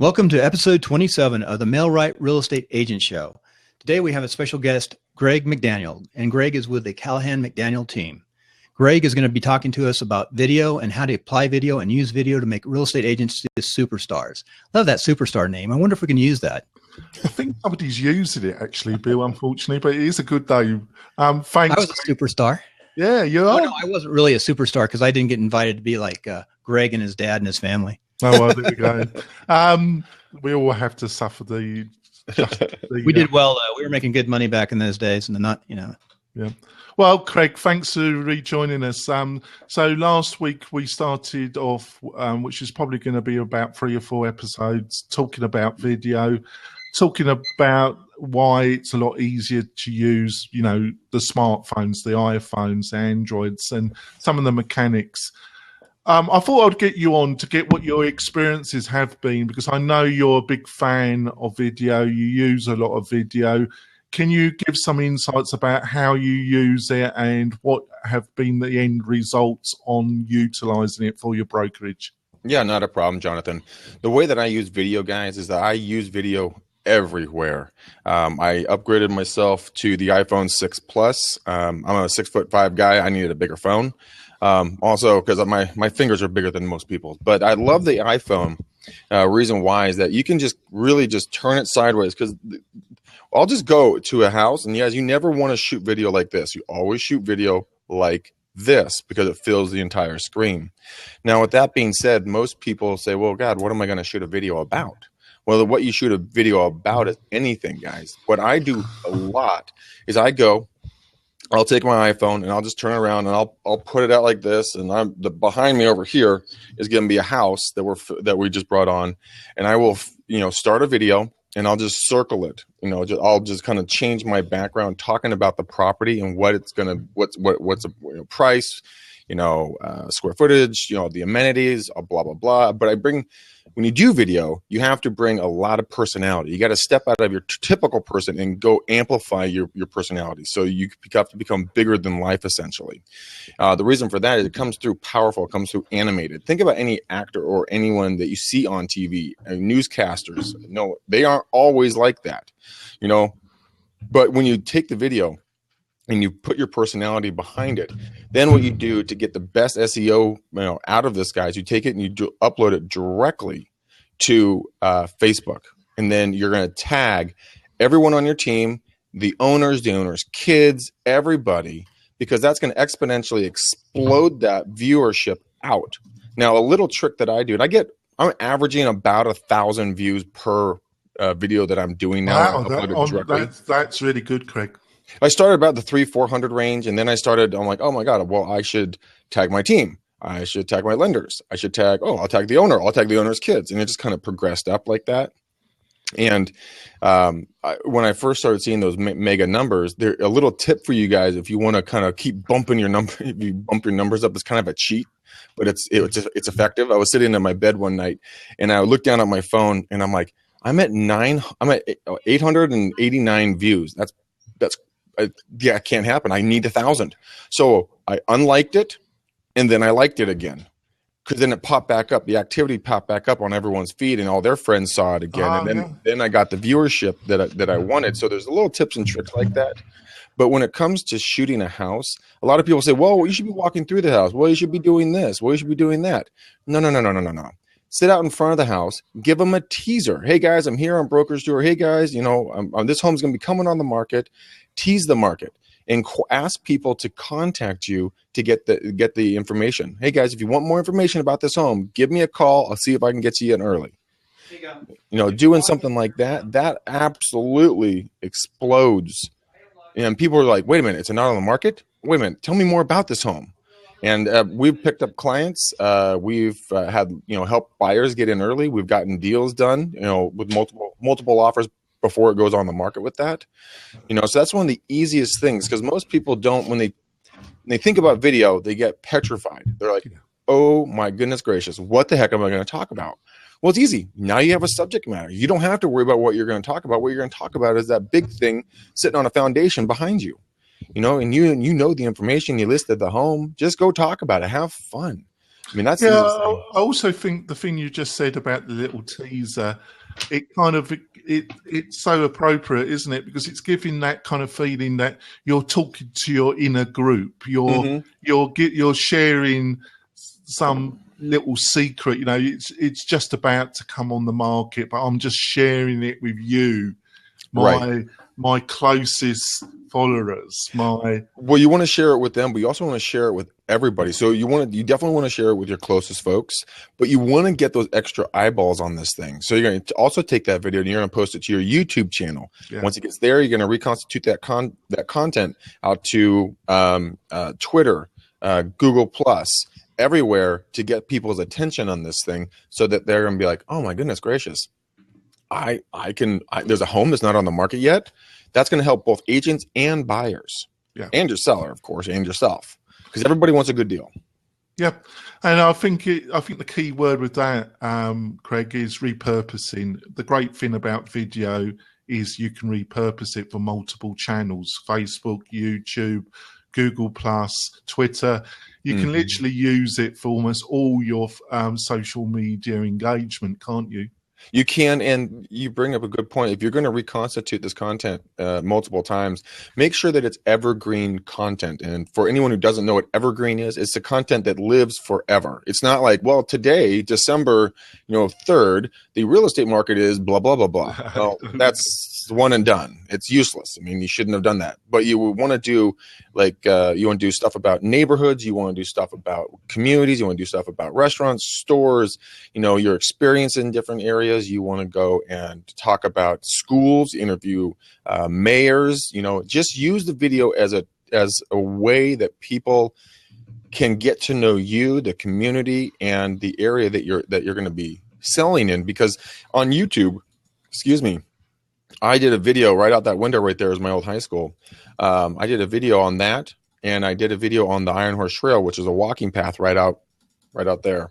Welcome to episode 27 of the Mailrite Real Estate Agent Show. Today we have a special guest, Greg McDaniel, and Greg is with the Callahan McDaniel team. Greg is going to be talking to us about video and how to apply video and use video to make real estate agents just superstars. Love that superstar name. I wonder if we can use that. I think somebody's using it actually, Bill, unfortunately, but it is a good name. Thanks. I was a superstar. Yeah, you are. Oh, no, I wasn't really a superstar because I didn't get invited to be like Greg and his dad and his family. Oh, well, there we go. We all have to suffer the we did well, though. We were making good money back in those days, and not, Yeah. Well, Craig, thanks for rejoining us. So last week we started off, which is probably going to be about 3 or 4 episodes, talking about video, talking about why it's a lot easier to use, the smartphones, the iPhones, the Androids, and some of the mechanics. I thought I'd get you on to get what your experiences have been, because I know you're a big fan of video. You use a lot of video. Can you give some insights about how you use it and what have been the end results on utilizing it for your brokerage? Yeah, not a problem, Jonathan. The way that I use video, guys, is that I use video everywhere. I upgraded myself to the iPhone 6 Plus. I'm a 6'5" guy. I needed a bigger phone. Also, because my fingers are bigger than most people's. But I love the iPhone. Reason why is that you can just really just turn it sideways, because I'll just go to a house, and yes, you never want to shoot video like this. You always shoot video like this because it fills the entire screen. Now, with that being said, most people say, well, God, what am I going to shoot a video about? Well, what you shoot a video about is anything, guys. What I do a lot is I'll take my iPhone and I'll just turn around and I'll put it out like this, and behind me over here is going to be a house that we just brought on, and I will start a video and I'll just circle it. I'll just kind of change my background, talking about the property and what's a price, square footage, the amenities, blah blah blah. But when you do video, you have to bring a lot of personality. You got to step out of your typical person and go amplify your personality. So you have to become bigger than life, essentially. The reason for that is it comes through powerful. It comes through animated. Think about any actor or anyone that you see on TV, newscasters. No, they aren't always like that, But when you take the video and you put your personality behind it, then what you do to get the best SEO out of this, guys, you take it and you upload it directly to Facebook, and then you're going to tag everyone on your team, the owners' kids, everybody, because that's going to exponentially explode that viewership out. Now, a little trick that I do, and I'm averaging about 1,000 views per video that I'm doing now. Wow, that's really good, Craig. I started about the 300-400 range, and then I'm like, oh my God, well, I should tag my team. I should tag my lenders. I should I'll tag the owner. I'll tag the owner's kids. And it just kind of progressed up like that. And when I first started seeing those mega numbers, there a little tip for you guys, if you want to kind of keep bumping your number, if you bump your numbers up, it's kind of a cheat, but it's effective. I was sitting in my bed one night and I looked down at my phone and I'm like, I'm at 889 views. It can't happen. I need 1,000. So I unliked it, and then I liked it again, because then it popped back up. The activity popped back up on everyone's feed, and all their friends saw it again. And then I got the viewership that I wanted. So there's little tips and tricks like that. But when it comes to shooting a house, a lot of people say, well, you should be walking through the house. Well, you should be doing this. Well, you should be doing that. No. Sit out in front of the house, give them a teaser. Hey guys, I'm here on Broker's Tour. Hey guys, this home's going to be coming on the market. Tease the market and ask people to contact you to get the information. Hey guys, if you want more information about this home, give me a call. I'll see if I can get you in early. Doing something like that absolutely explodes. And people are like, wait a minute, it's not on the market? Wait a minute, tell me more about this home. And we've picked up clients. We've had help buyers get in early. We've gotten deals done, with multiple offers before it goes on the market with that. So that's one of the easiest things, because most people don't, when they think about video, they get petrified. They're like, oh my goodness gracious, what the heck am I going to talk about? Well, it's easy. Now you have a subject matter. You don't have to worry about what you're going to talk about. What you're going to talk about is that big thing sitting on a foundation behind you. And you know the information. You listed the home. Just go talk about it. Have fun. I mean, that's Yeah, the easiest thing. I also think the thing you just said about the little teaser, it's so appropriate, isn't it? Because it's giving that kind of feeling that you're talking to your inner group. You're sharing some little secret. You know, it's just about to come on the market, but I'm just sharing it with you, my closest followers. Well, you want to share it with them, but you also want to share it with everybody. So you definitely want to share it with your closest folks, but you want to get those extra eyeballs on this thing. So you're going to also take that video and you're going to post it to your YouTube channel. Yeah. Once it gets there, you're going to reconstitute that content out to Twitter, Google Plus, everywhere, to get people's attention on this thing, so that they're going to be like, oh my goodness gracious, there's a home that's not on the market yet. That's going to help both agents and buyers, and your seller, of course, and yourself, because everybody wants a good deal. Yep, and I think the key word with that, Craig, is repurposing. The great thing about video is you can repurpose it for multiple channels: Facebook, YouTube, Google Plus, Twitter. You can literally use it for almost all your social media engagement, can't you? You can, and you bring up a good point. If you're going to reconstitute this content multiple times, make sure that it's evergreen content. And for anyone who doesn't know what evergreen is, it's the content that lives forever. It's not like, well, today, December 3rd, the real estate market is blah, blah, blah, blah. Well, that's one and done. It's useless. I mean, you shouldn't have done that. But you want to do you want to do stuff about neighborhoods. You want to do stuff about communities. You want to do stuff about restaurants, stores, your experience in different areas. You want to go and talk about schools, interview mayors. Just use the video as a way that people can get to know you, the community, and the area that you're going to be selling in. Because on YouTube, I did a video right out that window right there is my old high school. I did a video on that, and I did a video on the Iron Horse Trail, which is a walking path right out there.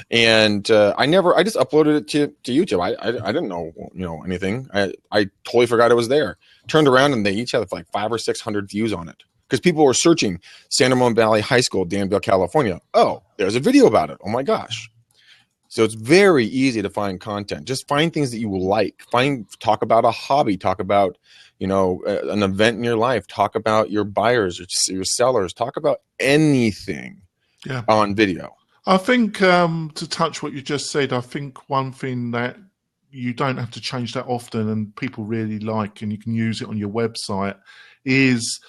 And I just uploaded it to YouTube. I didn't know anything. I totally forgot it was there. Turned around and they each had like 500 or 600 views on it, because people were searching San Ramon Valley High School, Danville, California. Oh, there's a video about it. Oh my gosh. So it's very easy to find content. Just find things that you like. Talk about a hobby. Talk about, an event in your life. Talk about your buyers or your sellers. Talk about anything on video. I think to touch what you just said, I think one thing that you don't have to change that often and people really like, and you can use it on your website, is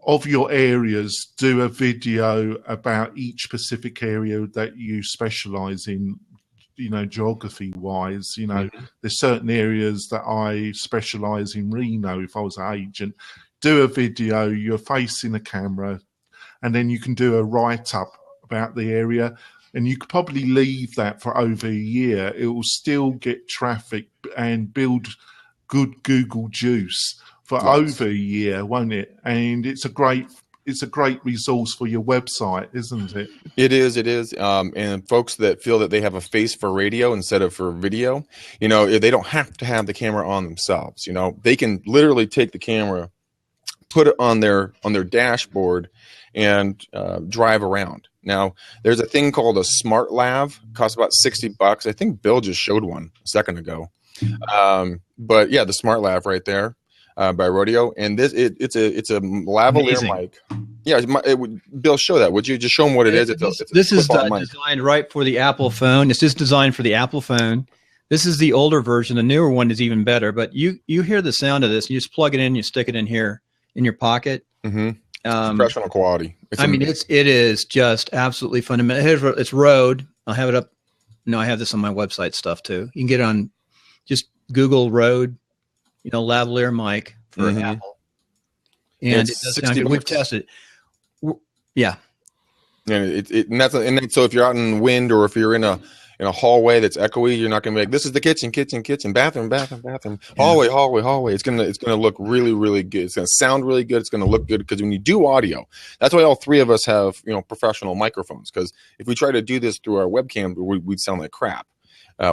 of your areas, do a video about each specific area that you specialize in, geography wise. There's certain areas that I specialize in. Reno, if I was an agent, do a video, you're facing the camera, and then you can do a write-up about the area, and you could probably leave that for over a year. It will still get traffic and build good Google juice for over a year, won't it? And it's a great resource for your website, isn't it? It is. And folks that feel that they have a face for radio instead of for video, they don't have to have the camera on themselves. They can literally take the camera, put it on their dashboard, and drive around. Now, there's a thing called a smart lav. It costs about $60. I think Bill just showed one a second ago. But yeah, the smart lav right there by Rodeo, and it's a lavalier mic. Yeah, Bill, show that. Would you just show them what it is? This is designed right for the Apple phone. It's just designed for the Apple phone. This is the older version. The newer one is even better. But you hear the sound of this. You just plug it in. You stick it in here in your pocket. Mm-hmm. Professional quality. It is just absolutely fundamental. It's Rode. I'll have it up. No, I have this on my website stuff too. You can get on, just Google Rode, lavalier mic for Apple, and it does sound good. We've tested it. Yeah. And so if you're out in wind, or if you're in a hallway that's echoey, you're not going to be like, this is the kitchen, bathroom, hallway. It's gonna look really, really good. It's gonna sound really good. It's gonna look good, because when you do audio, that's why all three of us have professional microphones. Because if we try to do this through our webcam, we'd sound like crap.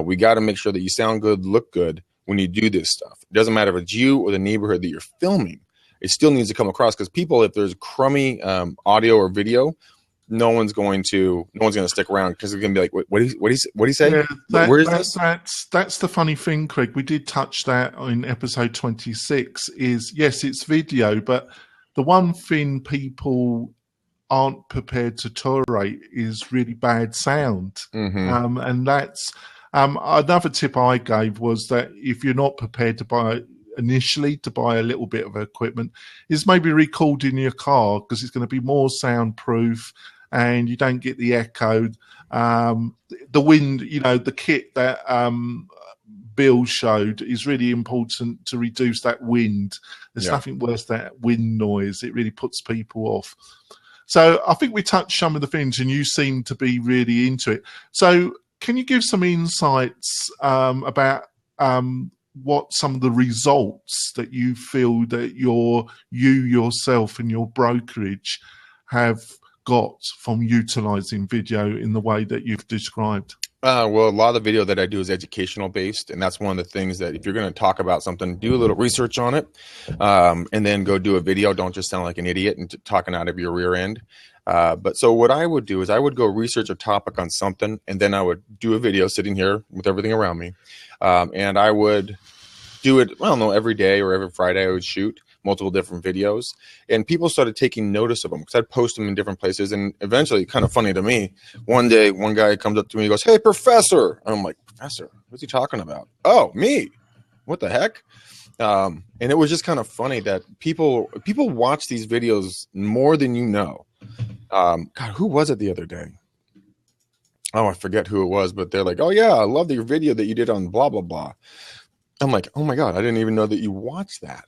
We got to make sure that you sound good, look good when you do this stuff. It doesn't matter if it's you or the neighborhood that you're filming. It still needs to come across, because people, if there's crummy audio or video, no one's going to stick around because it's going to be like, what do you say? Yeah, Where is this? that's the funny thing, Craig. We did touch that in episode 26. Is yes, it's video, but the one thing people aren't prepared to tolerate is really bad sound. And that's another tip I gave was that if you're not prepared to buy a little bit of equipment, is maybe record in your car, because it's going to be more soundproof and you don't get the echo. The wind, the kit that Bill showed is really important to reduce that wind. There's nothing worse than that wind noise. It really puts people off. So I think we touched some of the things, and you seem to be really into it. So can you give some insights about what some of the results that you feel that you yourself and your brokerage have got from utilizing video in the way that you've described? Well, a lot of the video that I do is educational based, and that's one of the things that if you're going to talk about something, do a little research on it, and then go do a video. Don't just sound like an idiot and talking out of your rear end. But so what I would do is I would go research a topic on something, and then I would do a video sitting here with everything around me, and I would do it, I don't know, every day or every Friday. I would shoot multiple different videos, and people started taking notice of them because I'd post them in different places. And eventually, kind of funny to me, one day, one guy comes up to me and goes, "Hey, professor." And I'm like, "Professor? What's he talking about?" "Oh, me. What the heck?" And it was just kind of funny that people watch these videos more than you know. God, who was it the other day? Oh, I forget who it was, but they're like, "Oh yeah, I love your video that you did on blah, blah, blah." I'm like, "Oh my God, I didn't even know that you watched that."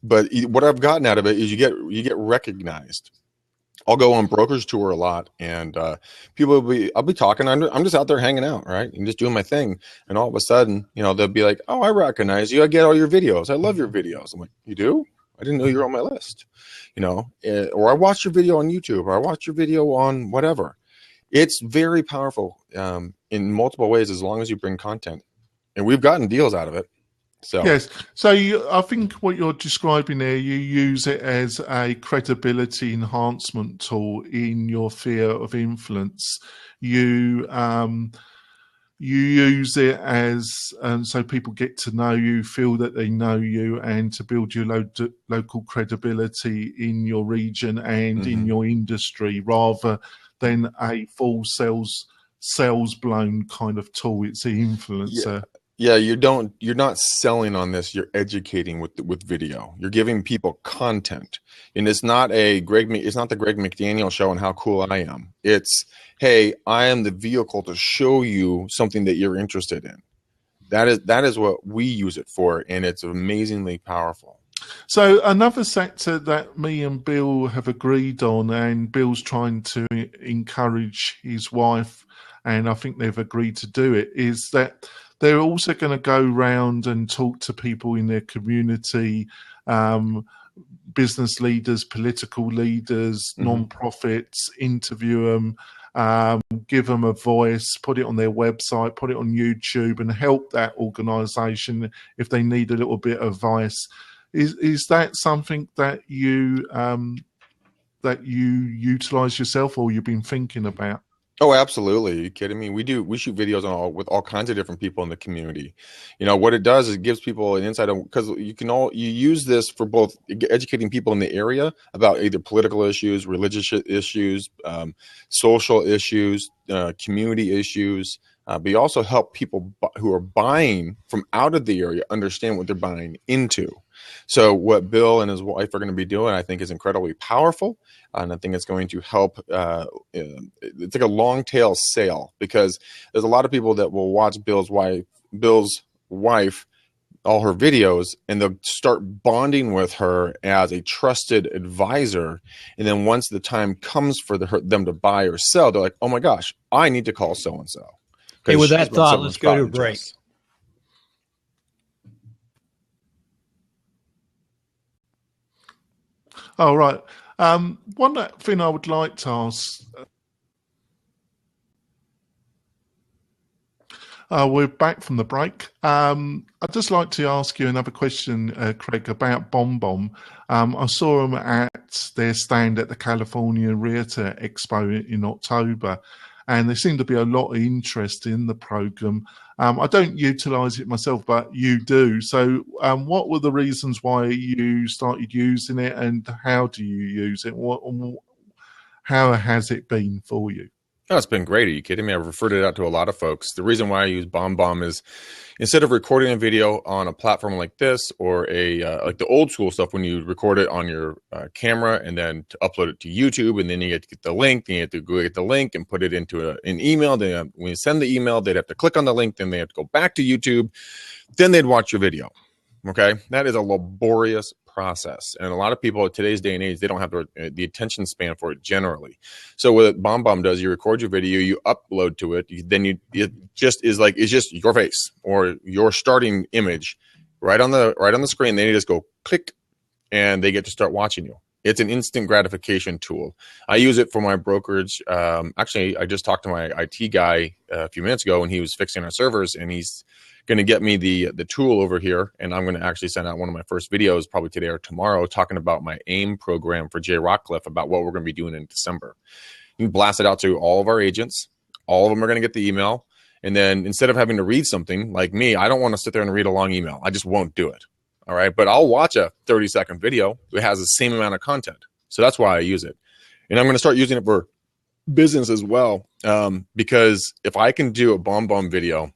But what I've gotten out of it is you get recognized. I'll go on brokerage tour a lot, and I'll be talking. I'm just out there hanging out, right, and just doing my thing. And all of a sudden, they'll be like, "Oh, I recognize you. I get all your videos. I love your videos." I'm like, "You do? I didn't know you were on my list." Or I watched your video on YouTube, or I watched your video on whatever. It's very powerful in multiple ways as long as you bring content, and we've gotten deals out of it. So. Yes. So I think what you're describing there, you use it as a credibility enhancement tool in your fear of influence. You use it as so people get to know you, feel that they know you, and to build your local credibility in your region and in your industry, rather than a full sales blown kind of tool. It's the influencer. Yeah, you're not selling on this. You're educating with video. You're giving people content, and it's not the Greg McDaniel show and how cool I am. It's, hey, I am the vehicle to show you something that you're interested in. That is what we use it for, and it's amazingly powerful. So another sector that me and Bill have agreed on, and Bill's trying to encourage his wife, and I think they've agreed to do it, is that they're also going to go round and talk to people in their community, business leaders, political leaders, non-profits, interview them, give them a voice, put it on their website, put it on YouTube, and help that organisation if they need a little bit of advice. Is that something that you utilise yourself, or you've been thinking about? Oh, absolutely. Are you kidding me? We shoot videos with all kinds of different people in the community. What it does is it gives people an insight on, because you use this for both educating people in the area about either political issues, religious issues, social issues, community issues. But you also help people who are buying from out of the area understand what they're buying into. So what Bill and his wife are going to be doing, I think, is incredibly powerful. And I think it's going to help. It's like a long tail sale, because there's a lot of people that will watch Bill's wife, all her videos, and they'll start bonding with her as a trusted advisor. And then once the time comes for them to buy or sell, they're like, "Oh my gosh, I need to call so-and-so." Hey, with that thought, let's go to a break. All right. One thing I would like to ask. We're back from the break. I'd just like to ask you another question, Craig, about BombBomb. I saw them at their stand at the California Realtor Expo in October, and there seemed to be a lot of interest in the program. I don't utilize it myself, but you do. So what were the reasons why you started using it, and how do you use it? How has it been for you? Oh, it's been great. Are you kidding me? I've referred it out to a lot of folks. The reason why I use BombBomb is instead of recording a video on a platform like this or like the old school stuff when you record it on your camera and then to upload it to YouTube, and then you get to get the link, then you have to go get the link and put it into an email. Then when you send the email, they'd have to click on the link, then they have to go back to YouTube, then they'd watch your video. Okay, that is a laborious process, and a lot of people at today's day and age, they don't have the attention span for it generally. So what BombBomb does, you record your video, you upload to it, then it just is like, it's just your face or your starting image right on the screen. Then you just go click, and they get to start watching you. It's an instant gratification tool. I use it for my brokerage. Actually, I just talked to my IT guy a few minutes ago, and he was fixing our servers, and he's going to get me the tool over here, and I'm going to actually send out one of my first videos probably today or tomorrow talking about my AIM program for Jay Rockcliffe, about what we're going to be doing in December. You can blast it out to all of our agents. All of them are going to get the email, and then instead of having to read something like me, I don't want to sit there and read a long email. I just won't do it. All right, but I'll watch a 30-second video. It has the same amount of content, so that's why I use it, and I'm going to start using it for business as well, because if I can do a BombBomb video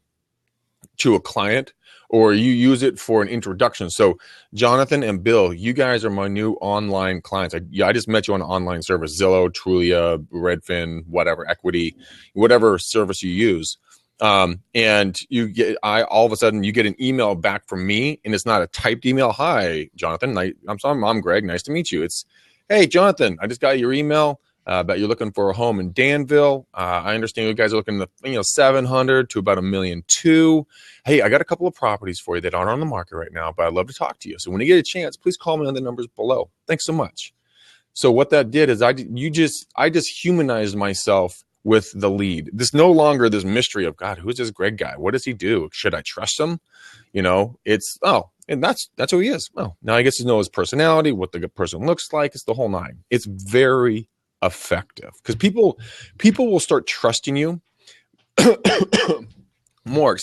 to a client, or you use it for an introduction. So Jonathan and Bill, you guys are my new online clients. I just met you on an online service, Zillow, Trulia, Redfin, whatever, Equity, whatever service you use. And you get, all of a sudden you get an email back from me, and it's not a typed email. Hi, Jonathan. I'm Greg. Nice to meet you. It's, hey, Jonathan, I just got your email. But you're looking for a home in Danville. I understand you guys are looking to 700 to about $1.2 million. Hey, I got a couple of properties for you that aren't on the market right now, but I'd love to talk to you. So when you get a chance, please call me on the numbers below. Thanks so much. So what that did is I just humanized myself with the lead. There's no longer this mystery of, God, who's this Greg guy? What does he do? Should I trust him? It's, and that's who he is. Well, now I get to know his personality, what the person looks like. It's the whole nine. It's very effective because people will start trusting you more,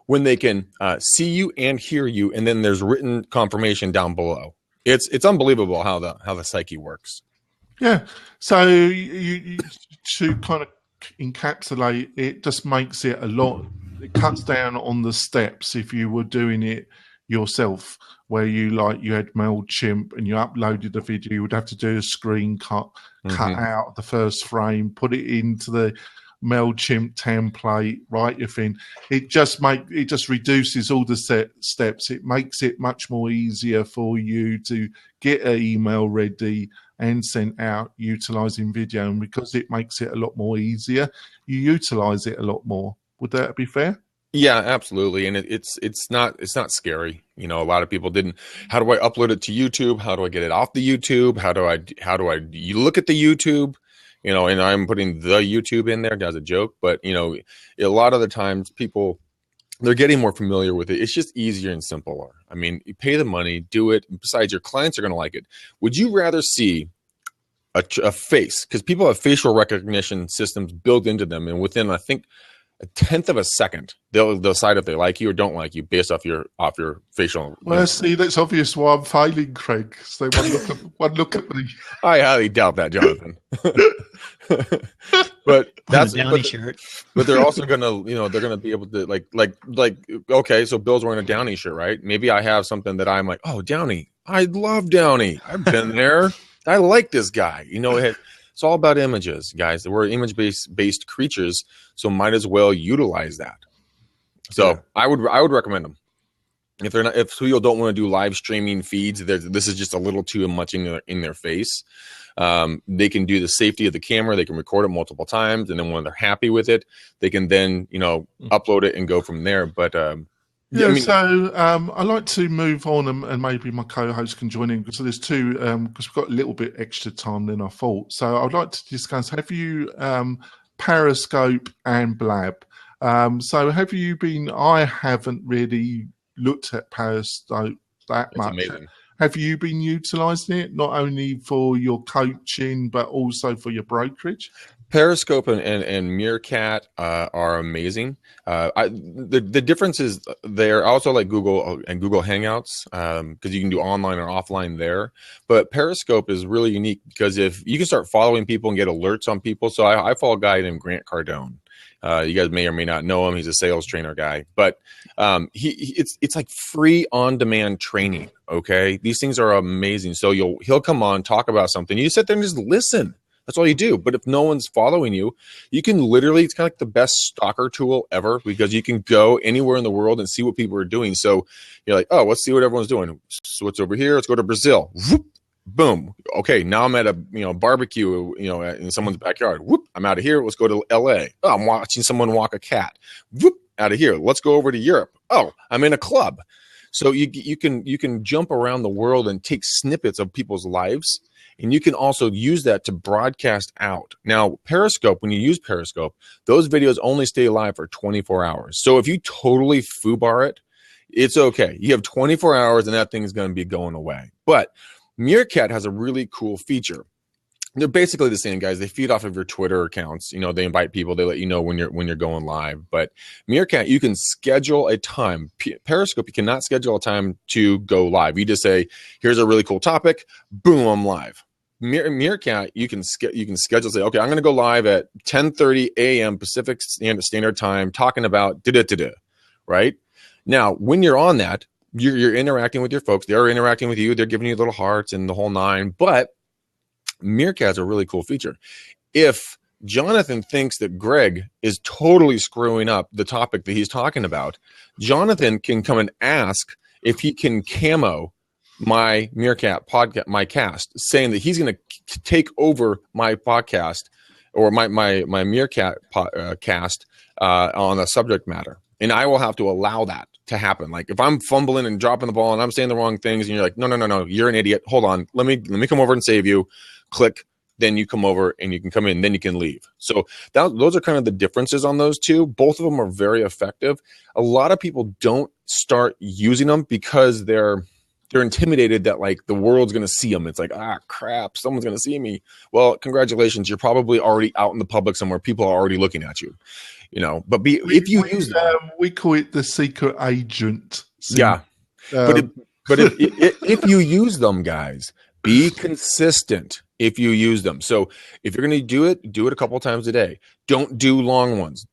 when they can see you and hear you, and then there's written confirmation down below. It's unbelievable how the psyche works. Yeah. So you to kind of encapsulate it, just makes it a lot. It cuts down on the steps if you were doing it yourself, where you had MailChimp and you uploaded the video, you would have to do a screen cut out the first frame, put it into the MailChimp template, write your thing. It just reduces all the steps. It makes it much more easier for you to get an email ready and sent out utilizing video. And because it makes it a lot more easier, you utilize it a lot more. Would that be fair? Yeah, absolutely. And it's not scary. A lot of people didn't. How do I upload it to YouTube? How do I get it off the YouTube? How do I you look at the YouTube? And I'm putting the YouTube in there as a joke, but a lot of the times people, they're getting more familiar with it. It's just easier and simpler. I mean, you pay the money, do it. Besides, your clients are going to like it. Would you rather see a face? Because people have facial recognition systems built into them, and within, I think, a tenth of a second, they'll decide if they like you or don't like you based off your facial. Well, see, that's obvious why I'm failing, Craig. So one look at me. I highly doubt that, Jonathan. But that's Downey shirt. But they're also gonna, they're gonna be able to like. Okay, so Bill's wearing a Downey shirt, right? Maybe I have something that I'm like, oh, Downey, I love Downey. I've been there. I like this guy. It's all about images, guys. We're image-based creatures, so might as well utilize that. So yeah. I would recommend them. If people don't want to do live streaming feeds, this is just a little too much in their face. They can do the safety of the camera. They can record it multiple times, and then when they're happy with it, they can then upload it and go from there. But so I'd like to move on, and maybe my co-host can join in. So there's two, because we've got a little bit extra time than I thought. So I'd like to discuss, have you Periscope and Blab? So have you been? I haven't really looked at Periscope that It's much. amazing. Have you been utilising it not only for your coaching but also for your brokerage? Periscope and Meerkat are amazing. The difference is they're also like Google and Google Hangouts because you can do online or offline there. But Periscope is really unique because if you can start following people and get alerts on people. So I follow a guy named Grant Cardone. You guys may or may not know him. He's a sales trainer guy, but it's like free on-demand training. Okay, these things are amazing. So he'll come on, talk about something. You sit there and just listen. That's all you do. But if no one's following you, you can literally, it's kind of like the best stalker tool ever because you can go anywhere in the world and see what people are doing. So you're like, oh, let's see what everyone's doing. So what's over here? Let's go to Brazil. Whoop, boom. Okay, now I'm at a barbecue, in someone's backyard. Whoop, I'm out of here. Let's go to LA. Oh, I'm watching someone walk a cat. Whoop, out of here. Let's go over to Europe. Oh, I'm in a club. So you can jump around the world and take snippets of people's lives. And you can also use that to broadcast out. Now, Periscope, when you use Periscope, those videos only stay live for 24 hours. So if you totally foobar it, it's okay. You have 24 hours and that thing is going to be going away. But Meerkat has a really cool feature. They're basically the same, guys. They feed off of your Twitter accounts. They invite people. They let you know when you're going live. But Meerkat, you can schedule a time. Periscope, you cannot schedule a time to go live. You just say, "Here's a really cool topic." Boom, I'm live. Meerkat, you can schedule. Say, "Okay, I'm going to go live at 10:30 a.m. Pacific Standard Time, talking about da-da-da-da." Right now, when you're on that, you're interacting with your folks. They're interacting with you. They're giving you little hearts and the whole nine. But Meerkat's a really cool feature. If Jonathan thinks that Greg is totally screwing up the topic that he's talking about, Jonathan can come and ask if he can camo my Meerkat podcast, my cast, saying that he's going to take over my podcast or my Meerkat cast on a subject matter. And I will have to allow that to happen. Like if I'm fumbling and dropping the ball and I'm saying the wrong things and you're like, no, you're an idiot. Hold on. Let me come over and save you. Click. Then you come over and you can come in. Then you can leave. So those are kind of the differences on those two. Both of them are very effective. A lot of people don't start using them because they're intimidated that like the world's going to see them. It's like, crap, someone's going to see me. Well, congratulations. You're probably already out in the public somewhere. People are already looking at you. But if you use them, we call it the secret agent. Yeah. But if you use them, guys, be consistent if you use them. So if you're going to do it a couple of times a day. Don't do long ones.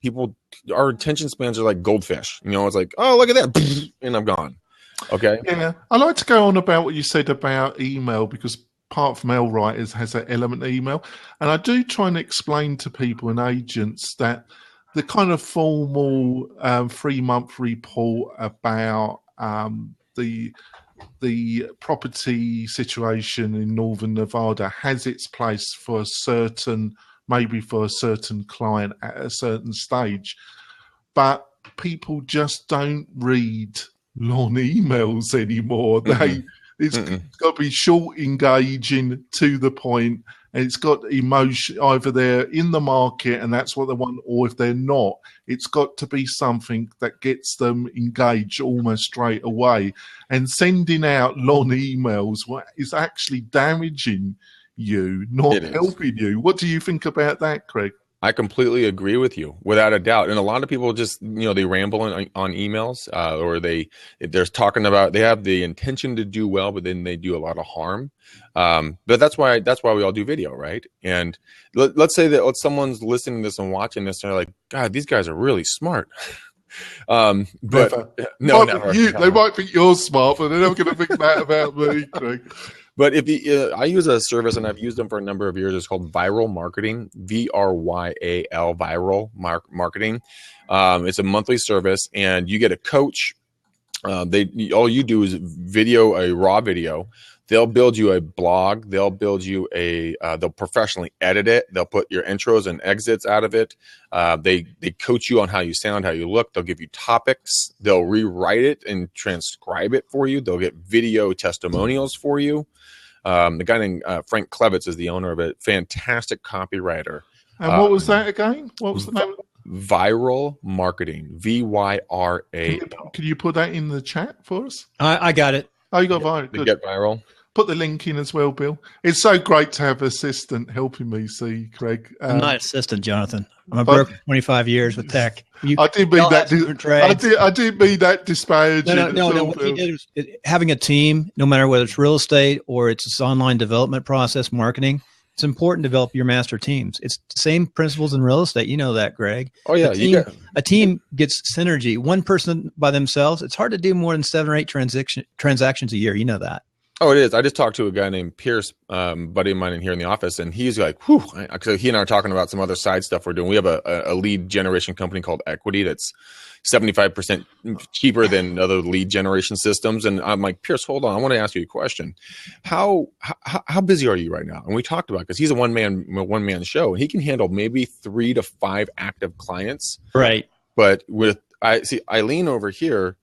Our attention spans are like goldfish. It's like, oh, look at that. And I'm gone. Okay. Yeah. I'd like to go on about what you said about email because part of mail writers has that element of email. And I do try and explain to people and agents that the kind of formal 3-month report about the property situation in Northern Nevada has its place for maybe for a certain client at a certain stage. But people just don't read long emails anymore. It's got to be short, engaging, to the point, and it's got emotion. Either they're in the market and that's what they want, or if they're not, it's got to be something that gets them engaged almost straight away. And sending out long emails is actually damaging you, not helping you. What do you think about that, Craig? I completely agree with you, without a doubt. And a lot of people just, they ramble on emails, or they're talking about, they have the intention to do well, but then they do a lot of harm. But that's why we all do video, right? And let's say that someone's listening to this and watching this, and they're like, God, these guys are really smart. But never. Never. They might think you're smart, but they're never going to think that about me, Craig. But I use a service, and I've used them for a number of years. It's called Viral Marketing, VRYAL, Viral Marketing. It's a monthly service, and you get a coach. All you do is a raw video. They'll build you a blog. They'll build you they'll professionally edit it. They'll put your intros and exits out of it. They coach you on how you sound, how you look. They'll give you topics. They'll rewrite it and transcribe it for you. They'll get video testimonials for you. The guy named Frank Klevitz is the owner of it. Fantastic copywriter. And what was that again? What was the name? Viral Marketing, VYRA. Can you put that in the chat for us? I got it. Oh, you got viral. To Good. get viral. Put the link in as well, Bill. It's so great to have an assistant helping me see, Craig. I'm not assistant, Jonathan. I'm a broker for 25 years with tech. I didn't mean that. I didn't mean that disparaging. No. What you did was having a team, no matter whether it's real estate or it's this online development process, marketing. It's important to develop your master teams. It's the same principles in real estate. You know that, Greg. Oh yeah, a team gets synergy. One person by themselves, it's hard to do more than 7 or 8 transactions a year. You know that. Oh, it is. I just talked to a guy named Pierce, buddy of mine in here in the office, and he's like, whew. So he and I are talking about some other side stuff we're doing. We have a lead generation company called Equity that's 75% cheaper than other lead generation systems. And I'm like, Pierce, hold on. I want to ask you a question. How busy are you right now? And we talked about, because he's a one man show, and he can handle maybe 3 to 5 active clients. Right. But I see Eileen over here.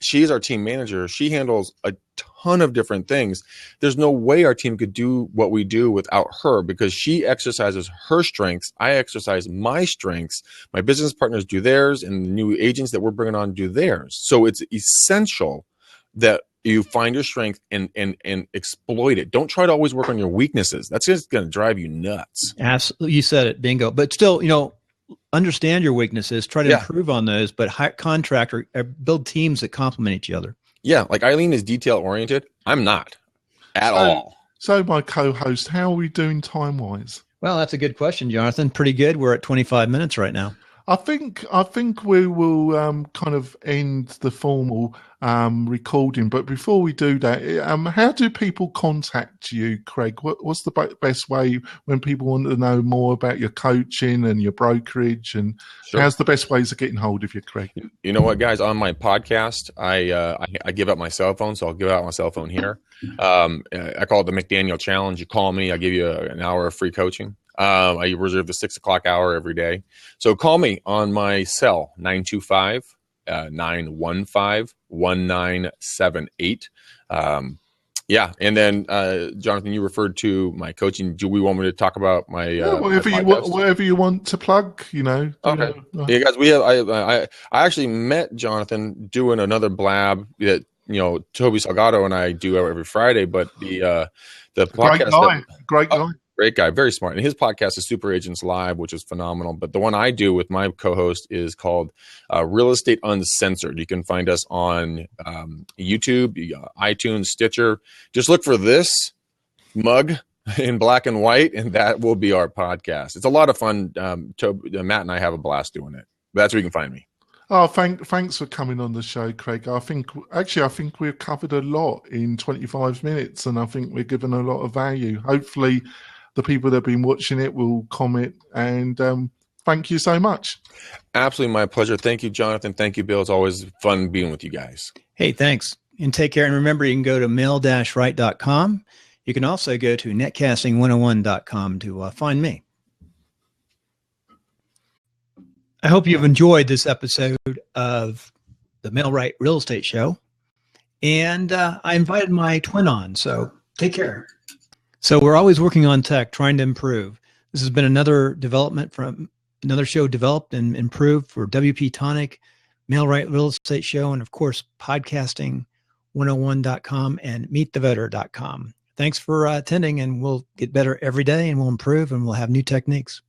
She's our team manager. She handles a ton of different things. There's no way our team could do what we do without her, because she exercises her strengths. I exercise my strengths. My business partners do theirs, and the new agents that we're bringing on do theirs. So it's essential that you find your strength and exploit it. Don't try to always work on your weaknesses. That's just going to drive you nuts. Absolutely. You said it. Bingo. But still, understand your weaknesses, try to improve on those, but contract or build teams that complement each other. Yeah, like Eileen is detail oriented. I'm not at all. So my co-host, how are we doing time-wise? Well, that's a good question, Jonathan. Pretty good. We're at 25 minutes right now. I think we will kind of end the formal recording, but before we do that, how do people contact you, Craig? What's the best way when people want to know more about your coaching and your brokerage, and how's the best ways of getting hold of you, Craig? You know what, guys? On my podcast, I give up my cell phone, so I'll give out my cell phone here. I call it the McDaniel Challenge. You call me, I give you an hour of free coaching. I reserve the 6 o'clock hour every day. So call me on my cell, 925-915-1978. Yeah. And then, Jonathan, you referred to my coaching. Do we want me to talk about my, whatever you want to plug, Okay. Yeah, guys, I actually met Jonathan doing another blab that, Toby Salgado and I do every Friday, but the podcast. Great guy. Great guy, very smart. And his podcast is Super Agents Live, which is phenomenal. But the one I do with my co-host is called Real Estate Uncensored. You can find us on YouTube, iTunes, Stitcher. Just look for this mug in black and white, and that will be our podcast. It's a lot of fun. Matt and I have a blast doing it. That's where you can find me. Oh, thanks for coming on the show, Craig. I think we've covered a lot in 25 minutes, and I think we're given a lot of value. Hopefully, the people that have been watching it will comment, and thank you so much. Absolutely, my pleasure. Thank you, Jonathan. Thank you, Bill. It's always fun being with you guys. Hey, thanks. And take care. And remember, you can go to mail-right.com. You can also go to netcasting101.com to find me. I hope you've enjoyed this episode of the Mail Right Real Estate Show. And I invited my twin on, so take care. So we're always working on tech, trying to improve. This has been another development from another show developed and improved for WP Tonic, Mail Right Real Estate Show, and of course, podcasting101.com and meetthevoter.com. Thanks for attending, and we'll get better every day, and we'll improve, and we'll have new techniques.